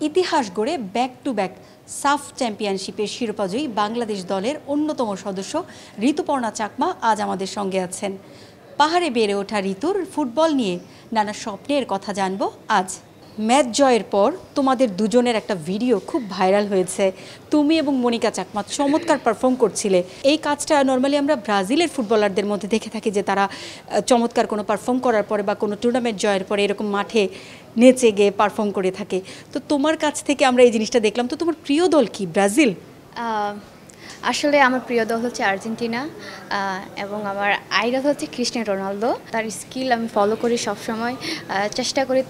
ইতিহাস গড়ে back to back সাফ চ্যাম্পিয়নশিপের শিরোপাজয়ী বাংলাদেশ দলের অন্যতম সদস্য ঋতুপর্ণা চাকমা আজ আমাদের সঙ্গে আছেন। পাহাড়ে বেড়ে ওঠা ঋতুর ফুটবল নিয়ে নানা স্বপ্নের কথা জানবো আজ। ম্যাচ জয়ের পর তোমাদের দুজনের একটা ভিডিও খুব ভাইরাল হয়েছে। তুমি এবং মনিকা চাকমা চমৎকার পারফর্ম করছিলে। এই কাজটা নর্মালি আমরা ব্রাজিলের ফুটবলারদের মধ্যে দেখে থাকি যে তারা চমৎকার কোনো পারফর্ম করার পরে বা কোনো টুর্নামেন্ট জয়ের পরে এরকম মাঠে নেচে গিয়ে পারফর্ম করে থাকে। তো তোমার কাছ থেকে আমরা এই জিনিসটা দেখলাম। তো তোমার প্রিয় দল কি ব্রাজিল? আসলে আমার প্রিয় দল হচ্ছে আর্জেন্টিনা এবং আমার আইডল হচ্ছে ক্রিস্টিয়ানো রোনালদো। তার স্কিল আমি ফলো করি সবসময়, চেষ্টা করি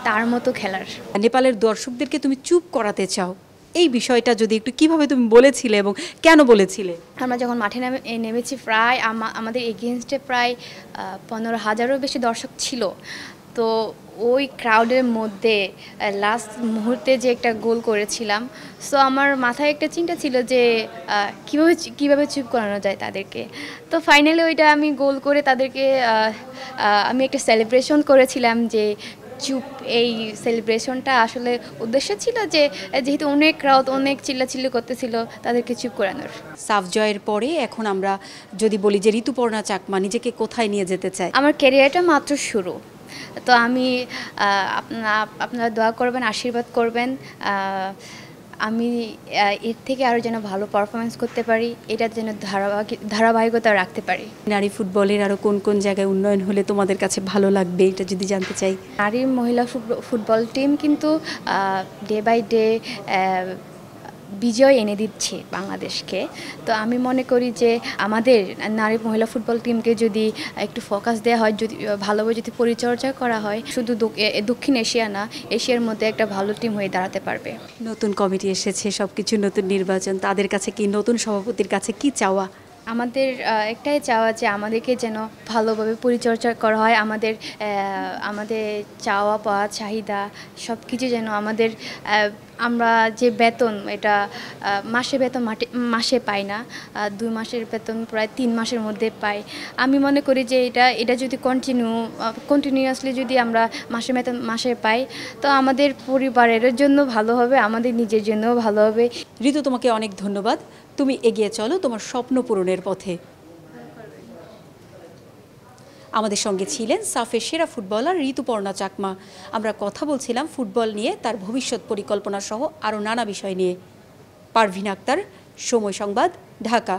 তার মতো খেলার। নেপালের দর্শকদেরকে তুমি চুপ করাতে চাও, এই বিষয়টা যদি একটু কিভাবে তুমি বলেছিলে এবং কেন বলেছিলে? আমরা যখন মাঠে নেমেছি প্রায় আমাদের এগেনস্টে প্রায় 15,000-এরও বেশি দর্শক ছিল। তো ওই ক্রাউডের মধ্যে লাস্ট মুহূর্তে যে একটা গোল করেছিলাম, সো আমার মাথায় একটা চিন্তা ছিল যে কিভাবে চুপ করানো যায় তাদেরকে। তো ফাইনালি ওইটা আমি গোল করে তাদেরকে আমি একটা সেলিব্রেশন করেছিলাম যে চুপ। এই সেলিব্রেশনটা আসলে উদ্দেশ্য ছিল যে যেহেতু অনেক ক্রাউড অনেক চিল্লাচিল্লি করতেছিল, তাদেরকে চুপ করানোর। সাফ জয়ের পরে এখন আমরা যদি বলি যে ঋতুপর্ণা চাকমা নিজেকে কোথায় নিয়ে যেতে চায়? আমার ক্যারিয়ারটা মাত্র শুরু। তো আমি আপনারা দোয়া করবেন, আশীর্বাদ করবেন, আমি এর থেকে আরও যেন ভালো পারফরমেন্স করতে পারি, এটার যেন ধারাবাহিকতা রাখতে পারি। নারী ফুটবলের আরও কোন কোন জায়গায় উন্নয়ন হলে তোমাদের কাছে ভালো লাগবে, এটা যদি জানতে চাই। নারী মহিলা ফুটবল টিম কিন্তু ডে বাই ডে বিজয় এনে দিচ্ছে বাংলাদেশকে। তো আমি মনে করি যে আমাদের নারী মহিলা ফুটবল টিমকে যদি একটু ফোকাস দেওয়া হয়, যদি ভালোভাবে যদি পরিচর্যা করা হয়, শুধু দক্ষিণ এশিয়া না, এশিয়ার মধ্যে একটা ভালো টিম হয়ে দাঁড়াতে পারবে। নতুন কমিটি এসেছে, সব কিছু নতুন নির্বাচন, তাদের কাছে কি, নতুন সভাপতির কাছে কি চাওয়া? আমাদের একটাই চাওয়া যে আমাদেরকে যেন ভালোভাবে পরিচর্যা করা হয়। আমাদের চাওয়া পাওয়া চাহিদা সব কিছু যেন আমরা যে বেতন, এটা মাসে বেতন মাসে পাই না, 2 মাসের বেতন প্রায় 3 মাসের মধ্যে পাই। আমি মনে করি যে এটা যদি কন্টিনিউয়াসলি যদি আমরা মাসে বেতন মাসে পাই, তো আমাদের পরিবারের জন্য ভালো হবে, আমাদের নিজের জন্যও ভালো হবে। ঋতু, তোমাকে অনেক ধন্যবাদ। তুমি এগিয়ে চলো তোমার স্বপ্ন পূরণের পথে। আমাদের সঙ্গে ছিলেন সাফের সেরা ফুটবলার ঋতুপর্ণা চাকমা। আমরা কথা বলছিলাম ফুটবল নিয়ে, তার ভবিষ্যৎ পরিকল্পনা সহ আরও নানা বিষয় নিয়ে। পারভিন আক্তার, সময় সংবাদ, ঢাকা।